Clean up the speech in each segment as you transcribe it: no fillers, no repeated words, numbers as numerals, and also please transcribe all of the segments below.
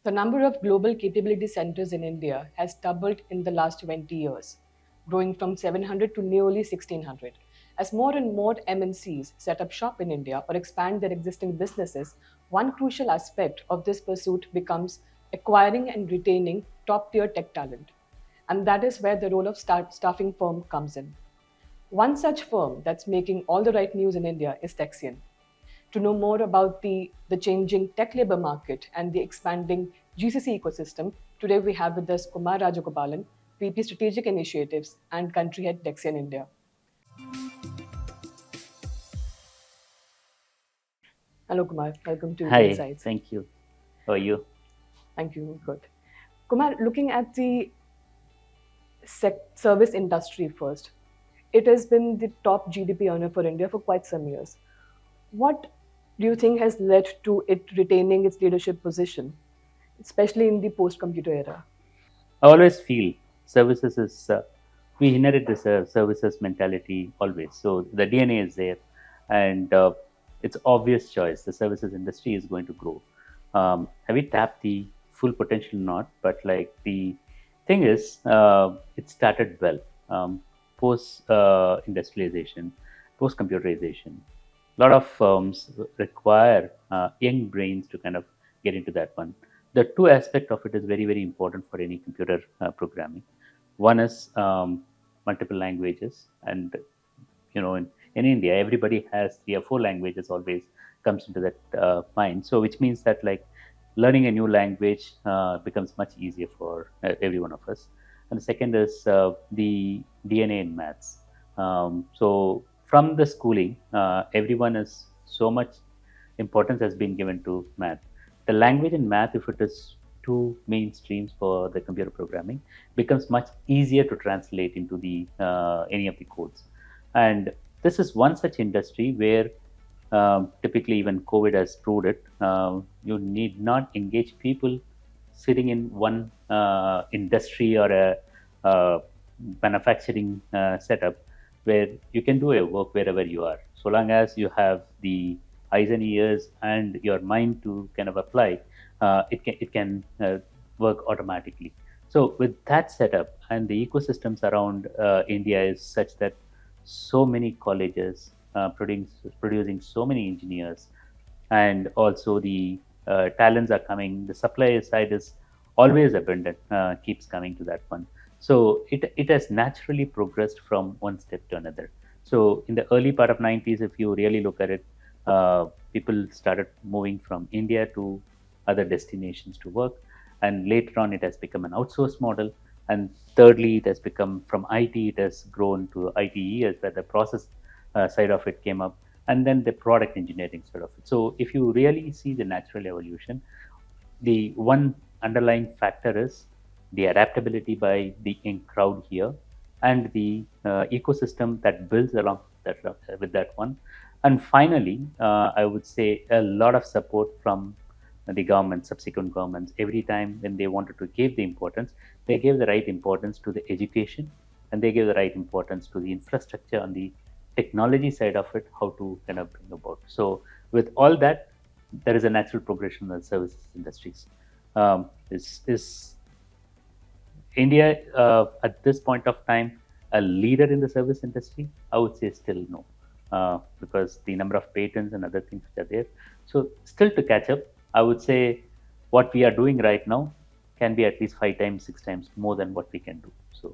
The number of global capability centers in India has doubled in the last 20 years, growing from 700 to nearly 1600. As more and more MNCs set up shop in India or expand their existing businesses, one crucial aspect of this pursuit becomes acquiring and retaining top tier tech talent. And that is where the role of staffing firm comes in. One such firm that's making all the right news in India is Dexian. To know more about the changing tech labor market and the expanding GCC ecosystem, today we have with us Kumar Rajagopalan, VP Strategic Initiatives and Country Head Dexian India. Hello, Kumar. Welcome to the Hi, Insights. thank you. How are you? Thank you. Good. Kumar, looking at the service industry first, it has been the top GDP earner for India for quite some years. What do you think has led to it retaining its leadership position, especially in the post computer era? I always feel services is, we inherit this services mentality always. So the DNA is there, and it's obvious choice. The services industry is going to grow. Have we tapped the full potential? Not, but like the thing is, it started well. Post industrialization, post computerization, a lot of firms require young brains to kind of get into that one. The two aspect of it is very, very important for any computer programming. One is multiple languages, and in India, everybody has 3 or 4 languages always comes into that mind. So, which means that like learning a new language becomes much easier for every one of us. And the second is the DNA in maths. So, from the schooling, everyone is so much importance has been given to math. The language and math, if it is two main streams for the computer programming, becomes much easier to translate into the any of the codes. And this is one such industry where typically even COVID has proved it. You need not engage people sitting in one industry or a manufacturing setup where you can do your work wherever you are, so long as you have the eyes and ears and your mind to kind of apply. It can work automatically. So with that setup and the ecosystems around India is such that so many colleges producing so many engineers, and also the talents are coming. The supply side is always abundant, keeps coming to that one. So it has naturally progressed from one step to another. So in the early part of 90s, if you really look at it, people started moving from India to other destinations to work, and later on it has become an outsourced model. And thirdly, it has become from IT, it has grown to ITE, where the process side of it came up, and then the product engineering side of it. So if you really see the natural evolution, the one underlying factor is the adaptability by the in crowd here, and the ecosystem that builds along that with that one. And finally, I would say a lot of support from the government, subsequent governments. Every time when they wanted to give the importance, they gave the right importance to the education, and they gave the right importance to the infrastructure on the technology side of it, how to kind of bring about. So with all that, there is a natural progression in the services industries. Is India at this point of time a leader in the service industry? I would say still no, because the number of patents and other things which are there. So still to catch up, I would say what we are doing right now can be at least 5 times, 6 times more than what we can do. So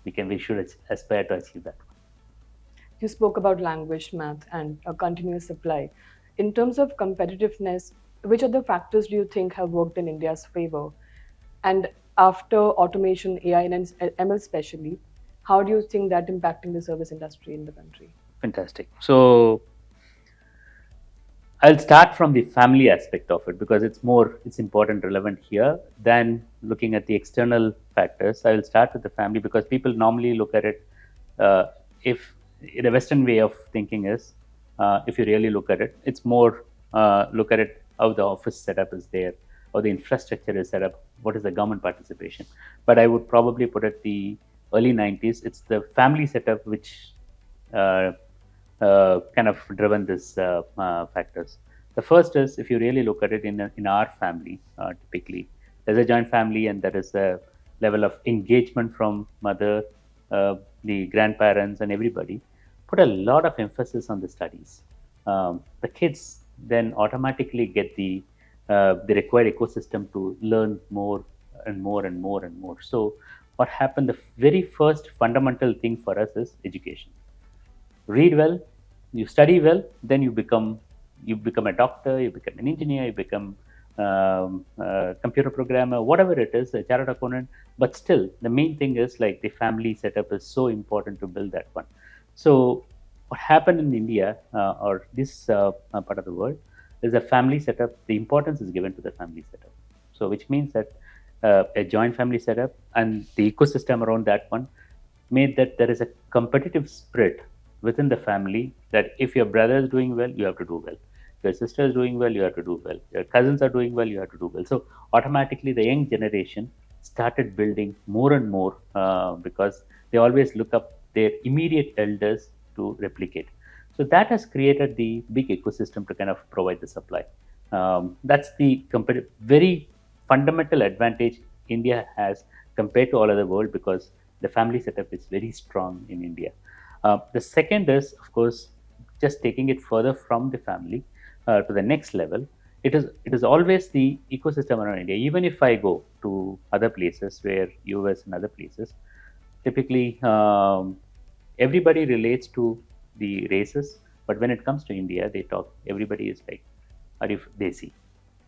we should aspire to achieve that. You spoke about language, math, and a continuous supply. In terms of competitiveness, which other factors do you think have worked in India's favor? And after automation, AI, and ML especially, how do you think that impacting the service industry in the country? Fantastic. So I'll start from the family aspect of it because it's important, relevant here than looking at the external factors. I will start with the family because people normally look at it. If the Western way of thinking is, if you really look at it, it's more look at it how the office setup is there, how the infrastructure is set up, what is the government participation. But I would probably put it the early 90s. It's the family setup which uh, kind of driven this factors. The first is if you really look at it in our family, typically. there's a joint family and there is a level of engagement from mother, uh, the grandparents, and everybody, put a lot of emphasis on the studies. The kids then automatically get the required ecosystem to learn more and more and more and more. So, what happened? The very first fundamental thing for us is education. Read well, you study well, then you become a doctor, you become an engineer, you become a computer programmer, whatever it is, a chartered accountant. But still, the main thing is like the family setup is so important to build that one. So, what happened in India or this part of the world is a family setup. The importance is given to the family setup. So, which means that a joint family setup and the ecosystem around that one made that there is a competitive spirit within the family, that if your brother is doing well, you have to do well. Your sister is doing well, you have to do well. Your cousins are doing well, you have to do well. So automatically, the young generation started building more and more because they always look up their immediate elders to replicate. So that has created the big ecosystem to kind of provide the supply. That's the very fundamental advantage India has compared to all other world, because the family setup is very strong in India. The second is, of course, just taking it further from the family to the next level. It is always the ecosystem around India. Even if I go to other places where US and other places, typically everybody relates to the races, but when it comes to India, they talk. Everybody is like, "Are you Desi?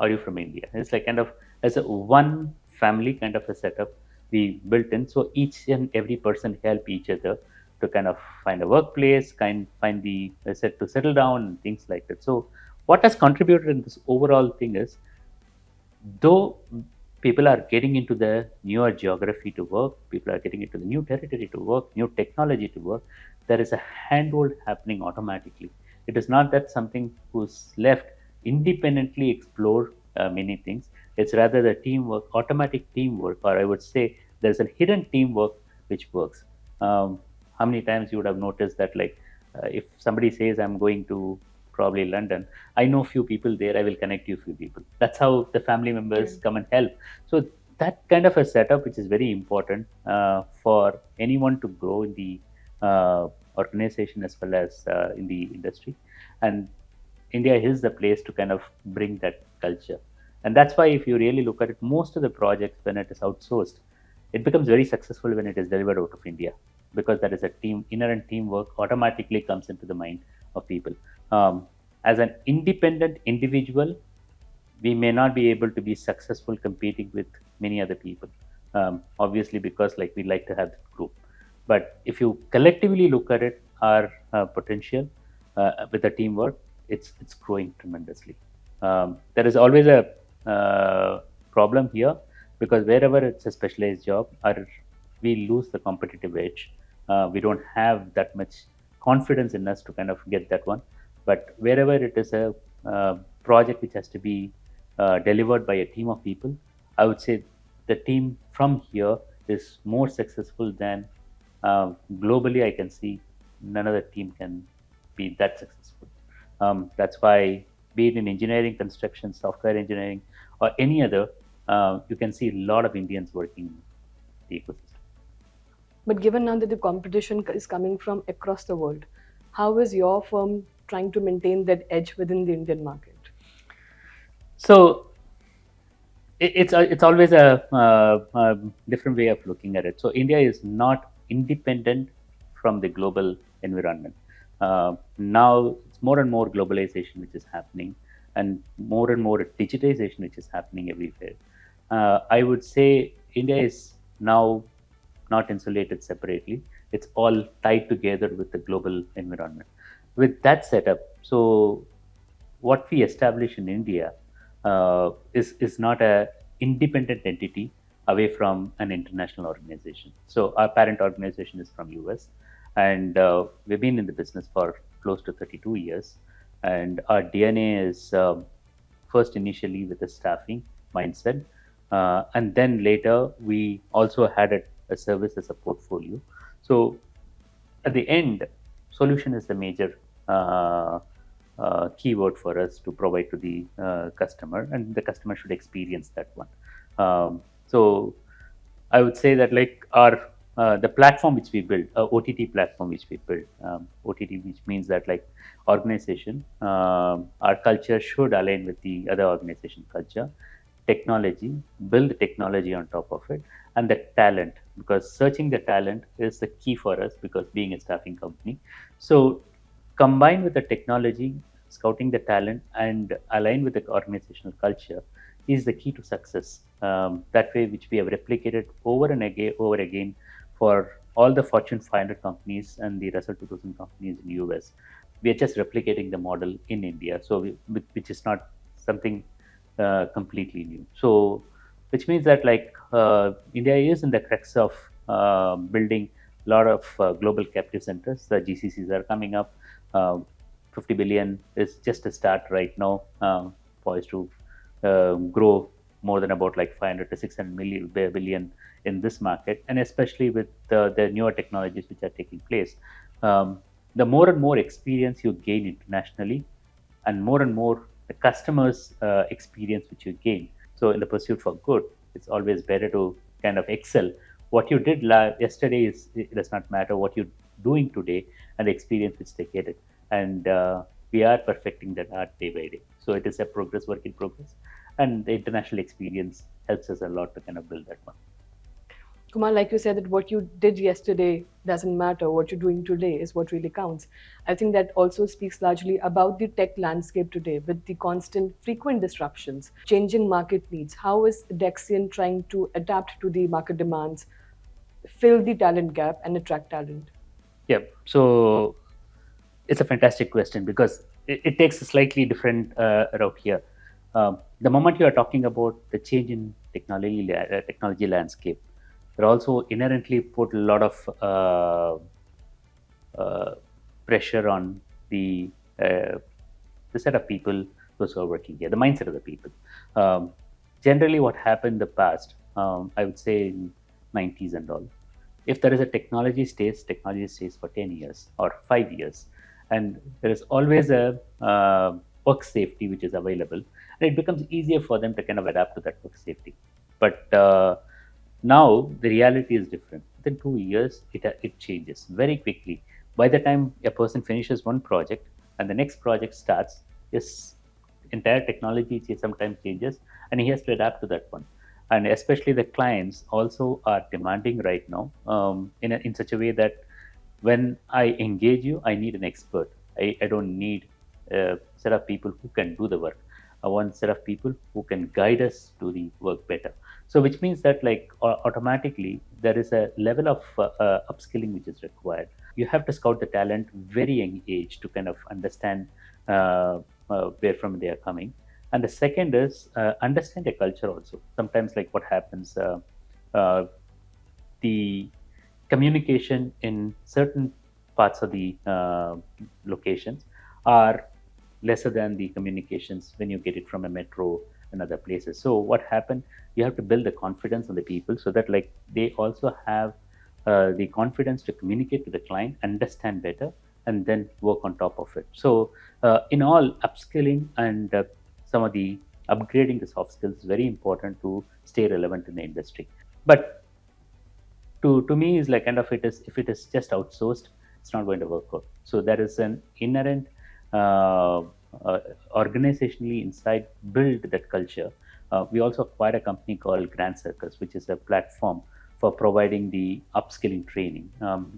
Are you from India?" It's like kind of as a one family kind of a setup we built in. So each and every person help each other to kind of find a workplace, find the set to settle down and things like that. So what has contributed in this overall thing is, though people are getting into the newer geography to work, people are getting into the new territory to work, new technology to work, there is a handhold happening automatically. It is not that something who's left independently explore many things. It's rather the teamwork, automatic teamwork, or I would say there's a hidden teamwork which works. How many times you would have noticed that, like, if somebody says, I'm going to probably London, I know few people there, I will connect you few people. That's how the family Yeah. members come and help. So that kind of a setup, which is very important for anyone to grow in the organization as well as in the industry. And India is the place to kind of bring that culture. And that's why, if you really look at it, most of the projects, when it is outsourced, it becomes very successful when it is delivered out of India, because that is a team, inherent teamwork automatically comes into the mind of people. As an independent individual, we may not be able to be successful competing with many other people, obviously, because like we like to have the group. But if you collectively look at it, our potential with the teamwork, it's growing tremendously. There is always a problem here, because wherever it's a specialized job, we lose the competitive edge. We don't have that much confidence in us to kind of get that one. But wherever it is a project which has to be delivered by a team of people, I would say the team from here is more successful than globally. I can see none other team can be that successful. That's why, be it in engineering, construction, software engineering, or any other, you can see a lot of Indians working in the ecosystem. But given now that the competition is coming from across the world, how is your firm trying to maintain that edge within the Indian market? So it's always a different way of looking at it. So India is not independent from the global environment. Now it's more and more globalization which is happening, and more digitization which is happening everywhere. I would say India is now not insulated separately. It's all tied together with the global environment. With that setup, so what we establish in India is not a independent entity away from an international organization. So our parent organization is from US, and we've been in the business for close to 32 years. And our DNA is first initially with a staffing mindset, and then later we also had a service as a portfolio. So at the end, solution is the major keyword for us to provide to the customer, and the customer should experience that one. So I would say that like our the platform which we build, OTT platform which we build, OTT, which means that like organization, our culture should align with the other organization culture, technology, build technology on top of it, and the talent, because searching the talent is the key for us because being a staffing company. So combined with the technology, scouting the talent, and align with the organizational culture is the key to success. That way, which we have replicated over again for all the Fortune 500 companies and the Russell 2000 companies in US. We are just replicating the model in India, so which is not something completely new. So, which means that like India is in the crux of building a lot of global captive centers. The GCCs are coming up. uh, 50 billion is just a start right now, poised to grow more than about like 500 to 600 billion in this market, and especially with the newer technologies which are taking place. Um, the more and more experience you gain internationally, and more the customers' experience which you gain. So, in the pursuit for good, it's always better to kind of excel. What you did yesterday is it does not matter. What you're doing today and the experience which they get it, and we are perfecting that art day by day. So it is a progress, work in progress, and the international experience helps us a lot to kind of build that one. Kumar, like you said, that what you did yesterday doesn't matter. What you're doing today is what really counts. I think that also speaks largely about the tech landscape today with the constant, frequent disruptions, changing market needs. How is Dexian trying to adapt to the market demands, fill the talent gap, and attract talent? Yeah. So it's a fantastic question because it takes a slightly different route here. The moment you are talking about the change in technology landscape, there also inherently put a lot of uh, pressure on uh, the set of people those who are working here, the mindset of the people. Um, Generally, what happened in the past, I would say in 90s and all, if there is a technology stays for 10 years or 5 years, and there is always a work safety which is available, and it becomes easier for them to kind of adapt to that work safety. But now the reality is different. Within 2 years, it changes very quickly. By the time a person finishes one project and the next project starts, his entire technology sometimes changes, and he has to adapt to that one. And especially the clients also are demanding right now, in such a way that when I engage you, I need an expert. I don't need a set of people who can do the work. I want a set of people who can guide us to the work better. So, which means that like automatically there is a level of upskilling which is required. You have to scout the talent very young age to kind of understand where from they are coming. And the second is understand the culture also. Sometimes like what happens, uh, the communication in certain parts of the locations are lesser than the communications when you get it from a metro and other places. So what happened, you have to build the confidence of the people so that like they also have the confidence to communicate to the client, understand better, and then work on top of it. So in all, upskilling and some of the upgrading the soft skills is very important to stay relevant in the industry. But to me is like kind of, it is, if it is just outsourced, it's not going to work out. So there is an inherent uh, uh, organizationally inside build that culture. We also acquired a company called Grand Circus, which is a platform for providing the upskilling training.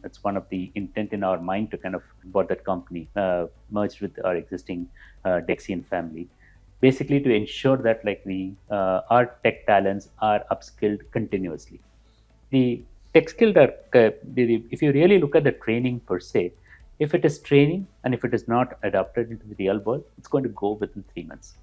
That's one of the intent in our mind to kind of bought that company, merged with our existing Dexian family, basically to ensure that like the our tech talents are upskilled continuously. The tech skilled are if you really look at the training per se, if it is training and if it is not adapted into the real world, it's going to go within 3 months.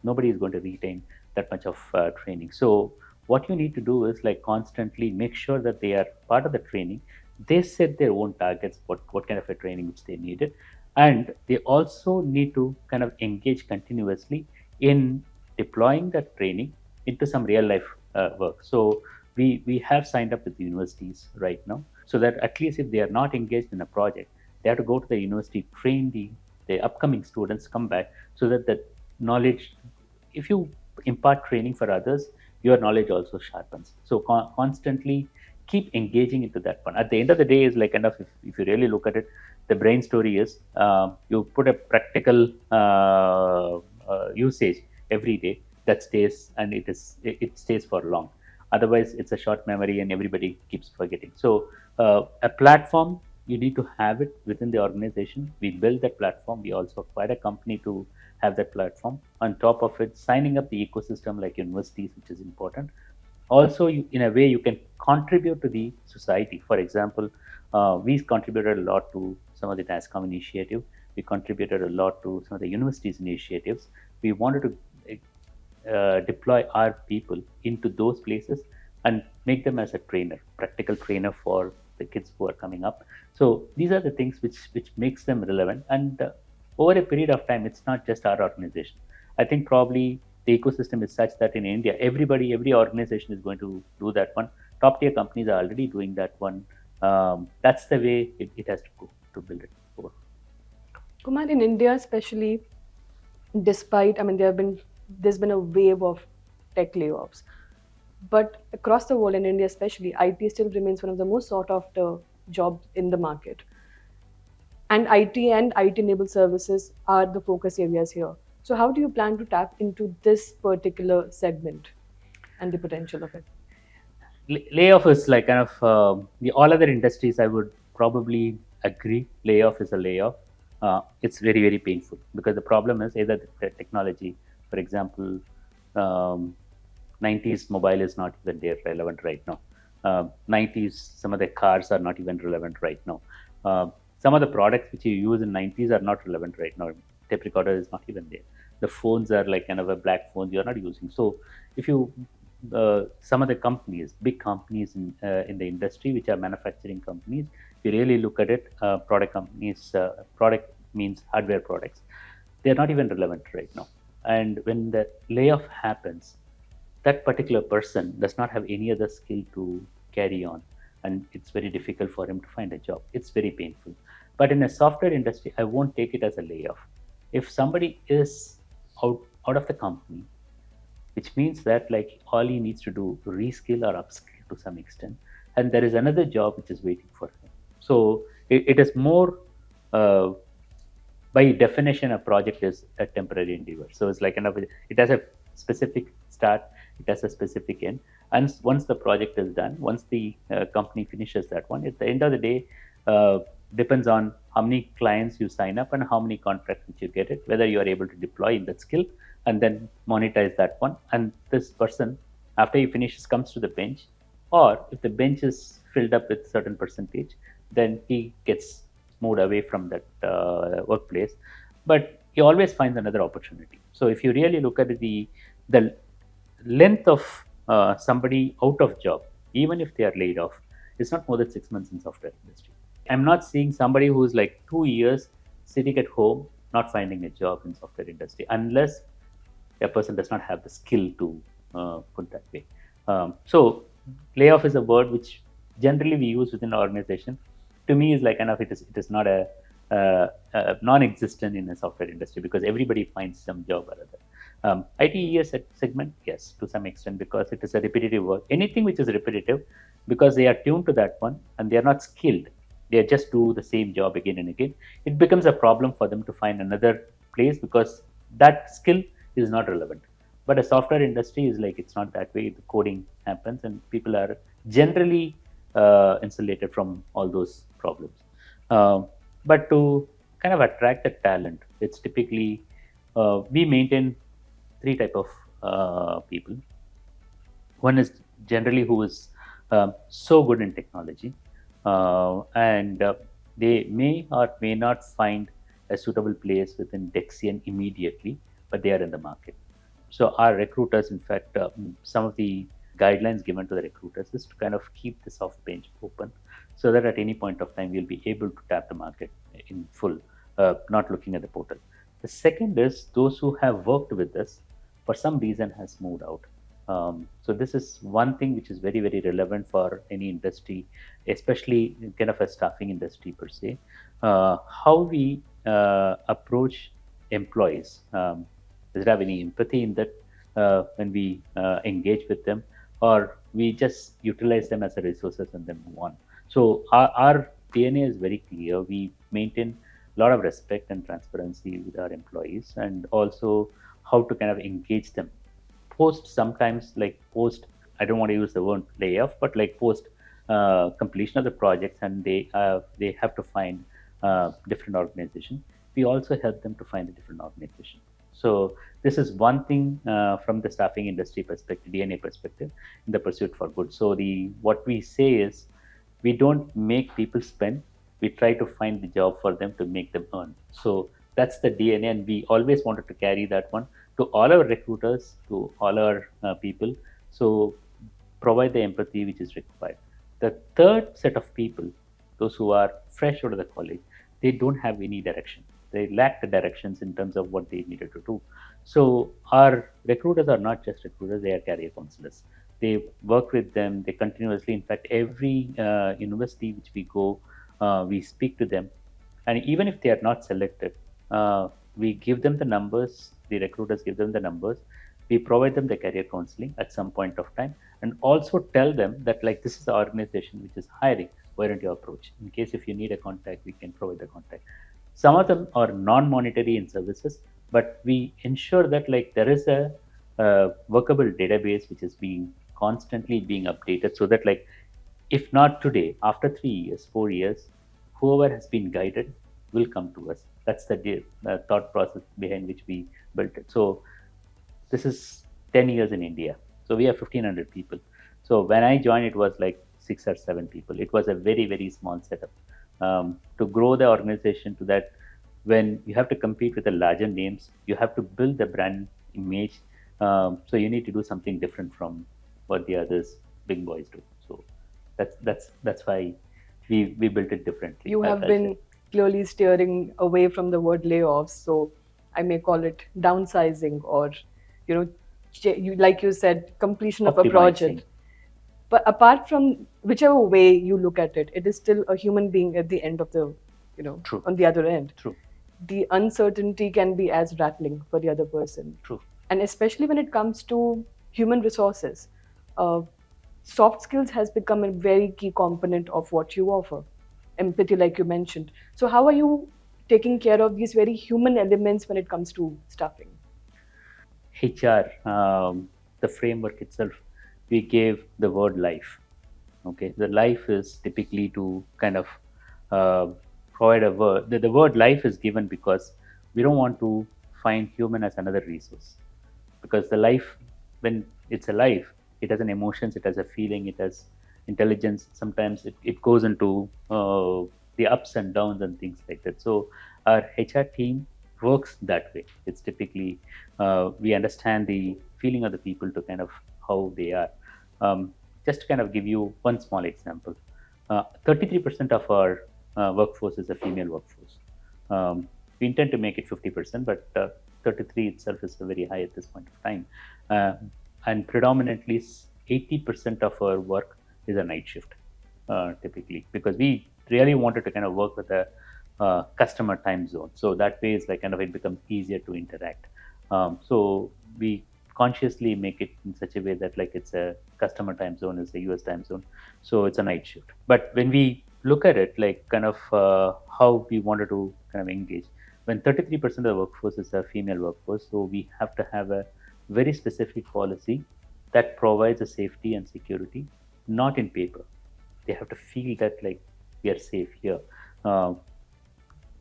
Nobody is going to retain that much of training. So what you need to do is like constantly make sure that they are part of the training. They set their own targets, what kind of a training which they needed, and they also need to kind of engage continuously in deploying that training into some real life work. So we have signed up with universities right now, so that at least if they are not engaged in a project, they have to go to the university, train the upcoming students, come back, so that the knowledge, if you impart training for others, your knowledge also sharpens. So constantly keep engaging into that one. At the end of the day, is like kind of, if you really look at it, the brain story is, you put a practical usage every day that stays, and it stays for long. Otherwise, it's a short memory and everybody keeps forgetting. So a platform, you need to have it within the organization. We build that platform. We also acquired a company to have that platform. On top of it, signing up the ecosystem like universities, which is important. Also, in a way, you can contribute to the society. For example, we contributed a lot to some of the TASCOM initiative. We contributed a lot to some of the universities initiatives. We wanted to deploy our people into those places and make them as a trainer, practical trainer for the kids who are coming up. So these are the things which makes them relevant. And over a period of time, it's not just our organization. I think probably the ecosystem is such that in India, every organization is going to do that one. Top tier companies are already doing that one. That's the way it has to go to build it over. Kumar, in India especially, despite, I mean, there's been a wave of tech layoffs, but across the world, in India especially, IT still remains one of the most sought after jobs in the market. And IT and IT enabled services are the focus areas here. So, how do you plan to tap into this particular segment and the potential of it? Layoff is like kind of, the all other industries. I would probably agree. Layoff is a layoff. It's very very painful because the problem is either the technology. For example, um, 90s mobile is not even there relevant right now. 90s, some of the cars are not even relevant right now. Some of the products which you use in 90s are not relevant right now. Tape recorder is not even there. The phones are like kind of a black phone you're not using. So if you some of the companies, big companies in the industry, which are manufacturing companies, if you really look at it, product companies, product means hardware products, they're not even relevant right now. And when the layoff happens, that particular person does not have any other skill to carry on, and it's very difficult for him to find a job. It's very painful. But in a software industry, I won't take it as a layoff. If somebody is out of the company, which means that like all he needs to do reskill or upskill to some extent, and there is another job which is waiting for him. So it is more, uh, by definition, a project is a temporary endeavor. So it's like it has a specific start, it has a specific end, and once the project is done, once the company finishes that one, at the end of the day, uh, depends on how many clients you sign up and how many contracts which you get it, whether you are able to deploy in that skill and then monetize that one. And this person, after he finishes, comes to the bench, or if the bench is filled up with certain percentage, then he gets moved away from that workplace, but he always finds another opportunity. So if you really look at the length of somebody out of job, even if they are laid off, it's not more than 6 months in software industry. I'm not seeing somebody who's like 2 years sitting at home not finding a job in software industry, unless a person does not have the skill to put that way. So layoff is a word which generally we use within an organization. To me, is like enough. It is not a non-existent in a software industry because everybody finds some job or other. ITES segment, yes, to some extent, because it is a repetitive work. Anything which is repetitive, because they are tuned to that one and they are not skilled, they just do the same job again and again. It becomes a problem for them to find another place because that skill is not relevant. But a software industry is like it's not that way. The coding happens, and people are generally insulated from all those problems. Uh, but to kind of attract the talent, it's typically, we maintain three type of people. One is generally who is so good in technology, and they may or may not find a suitable place within Dexian immediately, but they are in the market. So our recruiters, in fact, some of the guidelines given to the recruiters is to kind of keep the soft bench open, so that at any point of time we'll be able to tap the market in full, not looking at the portal. The second is those who have worked with us for some reason has moved out. So this is one thing which is very very relevant for any industry, especially in kind of a staffing industry per se. How we approach employees. Does it have any empathy in that? when we engage with them, or we just utilize them as a resources and then move on. So our DNA is very clear. We maintain a lot of respect and transparency with our employees, and also how to kind of engage them post, sometimes like post, I don't want to use the word layoff, but like post completion of the projects, and they have to find different organization. We also help them to find a different organization. So this is one thing from the staffing industry perspective, DNA perspective, in the pursuit for good. So the what we say is, we don't make people spend, we try to find the job for them to make them earn. So that's the DNA, and we always wanted to carry that one to all our recruiters, to all our people. So provide the empathy which is required. The third set of people, those who are fresh out of the college, they don't have any direction. They lack the directions in terms of what they needed to do. So our recruiters are not just recruiters; they are career counselors. They work with them. They continuously, in fact, every university which we go, we speak to them, and even if they are not selected, we give them the numbers. The recruiters give them the numbers. We provide them the career counseling at some point of time, and also tell them that like this is the organization which is hiring. Why don't you approach? In case if you need a contact, we can provide the contact. Some of them are non-monetary in services, but we ensure that like there is a workable database which is being constantly being updated, so that like if not today, after 3 years, 4 years, whoever has been guided will come to us. That's the thought process behind which we built it. So this is 10 years in India. So we have 1,500 people. So when I joined, it was like 6 or 7 people. It was a very, very small setup. To grow the organization to that, when you have to compete with the larger names, you have to build the brand image. So you need to do something different from what the others big boys do. So that's why we built it differently. You have I'll say. been clearly steering away from the word layoffs, so I may call it downsizing, or you know, like you said, completion of a Optimizing. project. But apart from whichever way you look at it, it is still a human being at the end of the, True. on the other end. True. The uncertainty can be as rattling for the other person, True. and especially when it comes to human resources. uh, Soft skills has become a very key component of what you offer. Empathy, like you mentioned. So how are you taking care of these very human elements when it comes to staffing? HR, the framework itself, we gave the word life. Okay, the life is typically to kind of uh, provide a word. The word life is given because we don't want to find human as another resource, because the life, when it's a life, it has an emotions, it has a feeling, it has intelligence. Sometimes it goes into the ups and downs and things like that. So our HR team works that way. It's typically we understand the feeling of the people to kind of how they are. Just to kind of give you one small example, 33% of our workforce is a female workforce. We intend to make it 50%, but 33 itself is very high at this point of time. Uh, and predominantly 80% of our work is a night shift, typically, because we really wanted to kind of work with a customer time zone. So that way, it's like kind of it becomes easier to interact. So we consciously make it in such a way that like it's a customer time zone is the US time zone, so it's a night shift. But when we look at it, like kind of how we wanted to kind of engage, when 33% of the workforce is a female workforce, so we have to have a very specific policy that provides a safety and security, not in paper. They have to feel that like we are safe here. Uh,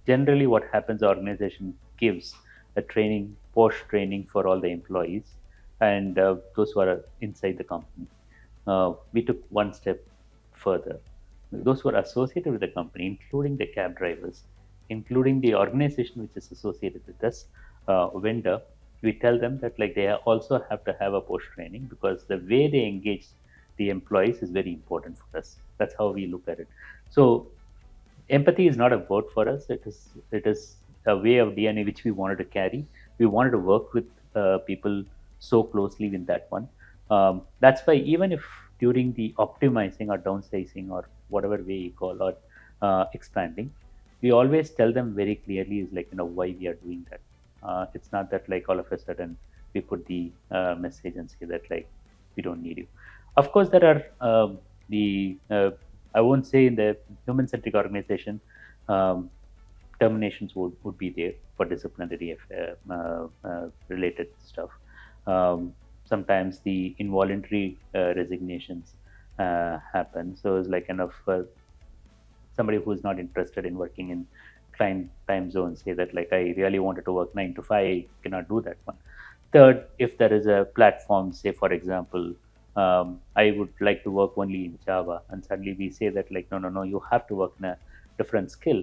Generally what happens, the organization gives a training, post training for all the employees, and those who are inside the company. We took one step further. Those who are associated with the company, including the cab drivers, including the organization which is associated with us, vendor, we tell them that like they also have to have a post training, because the way they engage the employees is very important for us. That's how we look at it. So empathy is not a word for us. It is a way of DNA which we wanted to carry. We wanted to work with people so closely with that one. That's why even if during the optimizing or downsizing or whatever way you call, or expanding, we always tell them very clearly is like, why we are doing that. It's not that like all of a sudden we put the message and say that like we don't need you. Of course, there are the I won't say in the human-centric organization, um, terminations would be there for disciplinary related stuff. Sometimes the involuntary resignations happen. So it's like kind of somebody who's not interested in working in client time zones say that like I really wanted to work 9 to 5, cannot do that one. Third, if there is a platform, say for example, I would like to work only in Java, and suddenly we say that like no, no, no, you have to work in a different skill.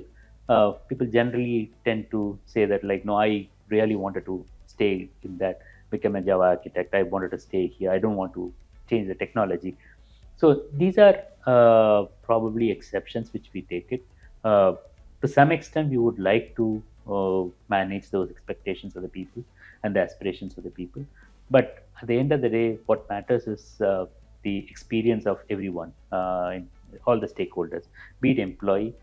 People generally tend to say that like no, I really wanted to stay in that, become a Java architect. I wanted to stay here. I don't want to change the technology. So these are probably exceptions which we take it. Uh, to some extent, we would like to manage those expectations of the people and the aspirations of the people. But at the end of the day, what matters is the experience of everyone, all the stakeholders, be it employee,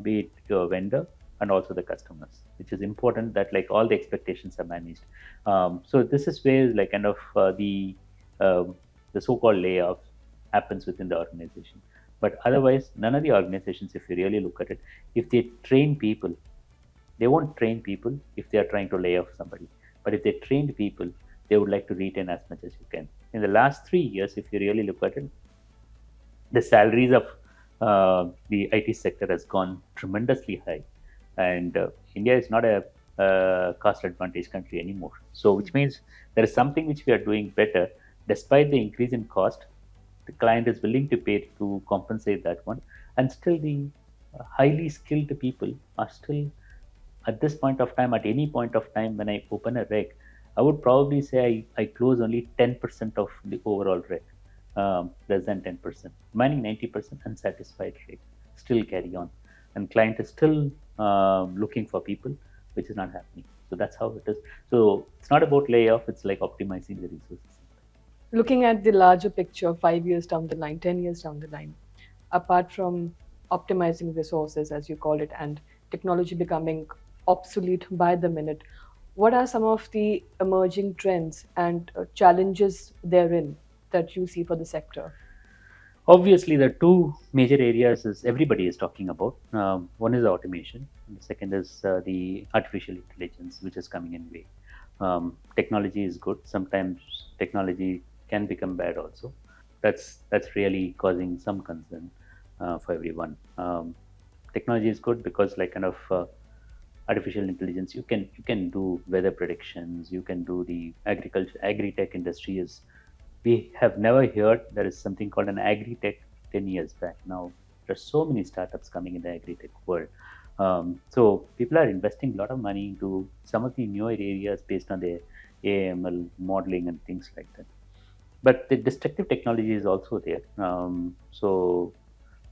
be it your vendor, and also the customers, which is important that like all the expectations are managed. So this is where like kind of um, the so-called layoffs happens within the organization. But otherwise, none of the organizations, if you really look at it, if they train people, they won't train people if they are trying to lay off somebody. But if they trained people, they would like to retain as much as you can. In the last 3 years, if you really look at it, the salaries of the IT sector has gone tremendously high, and India is not a cost advantage country anymore. So, which means there is something which we are doing better, despite the increase in cost. The client is willing to pay to compensate that one, and still the highly skilled people are still at this point of time. At any point of time, when I open a rec, I would probably say I close only 10% of the overall rec, less than 10%. Remaining 90% unsatisfied rec still carry on, and client is still looking for people, which is not happening. So that's how it is. So it's not about layoff; it's like optimizing the resources. Looking at the larger picture, 5 years down the line, 10 years down the line, apart from optimizing resources, as you call it, and technology becoming obsolete by the minute, what are some of the emerging trends and challenges therein that you see for the sector? Obviously, the two major areas is everybody is talking about. One is automation, and the second is the artificial intelligence, which is coming in way. Technology is good. Sometimes technology can become bad also. That's really causing some concern for everyone. Technology is good because like kind of artificial intelligence, you can do weather predictions. You can do the agriculture, agri-tech industry is, we have never heard there is something called an agri-tech 10 years back. Now there's so many startups coming in the agri-tech world. So people are investing a lot of money into some of the newer areas based on the AML modeling and things like that. But the destructive technology is also there. So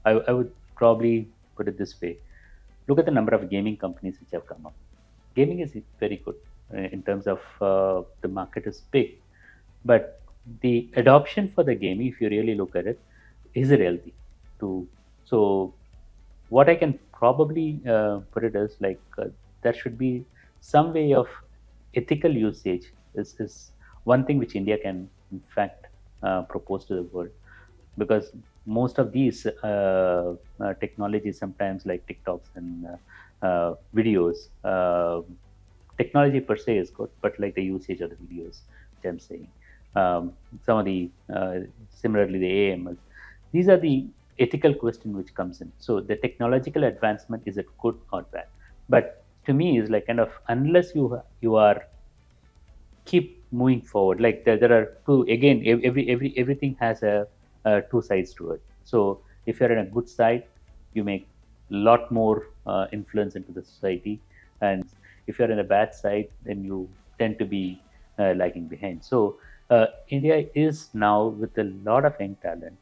I would probably put it this way: look at the number of gaming companies which have come up. Gaming is very good in terms of the market is big, but the adoption for the gaming, if you really look at it, is it healthy? To so what I can probably put it as like there should be some way of ethical usage is one thing which India can in fact propose to the world, because most of these technologies sometimes like TikToks and videos, technology per se is good, but like the usage of the videos, which I'm saying, some of the similarly the AML, these are the ethical question which comes in. So the technological advancement, is it good or bad? But to me is like kind of, unless you are keep moving forward, like there are two again, everything has two sides to it. So if you're in a good side, you make a lot more influence into the society, and if you're in a bad side, then you tend to be lagging behind. So India is now with a lot of young talent,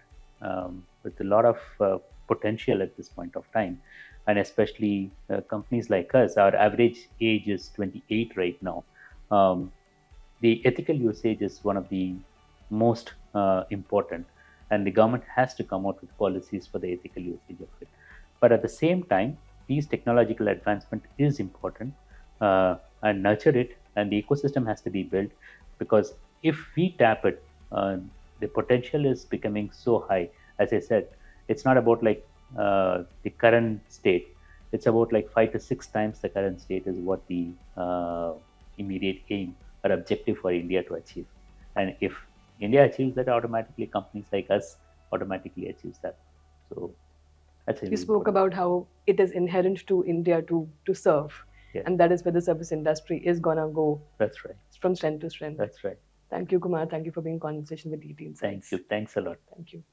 with a lot of potential at this point of time, and especially companies like us, our average age is 28 right now. The ethical usage is one of the most important, and the government has to come out with policies for the ethical usage of it. But at the same time, these technological advancement is important, and nurture it, and the ecosystem has to be built. because if we tap it, the potential is becoming so high. As I said, it's not about like the current state. It's about like 5 to 6 times the current state is what the immediate aim or objective for India to achieve. And if India achieves that, automatically companies like us automatically achieves that. So that's You really spoke important. about how it is inherent to India to serve, Yeah, and that is where the service industry is gonna go that's right. from strength to strength. That's right. Thank you, Kumar. Thank you for being in conversation with DT Thank you. Insights. Thanks a lot. Thank you.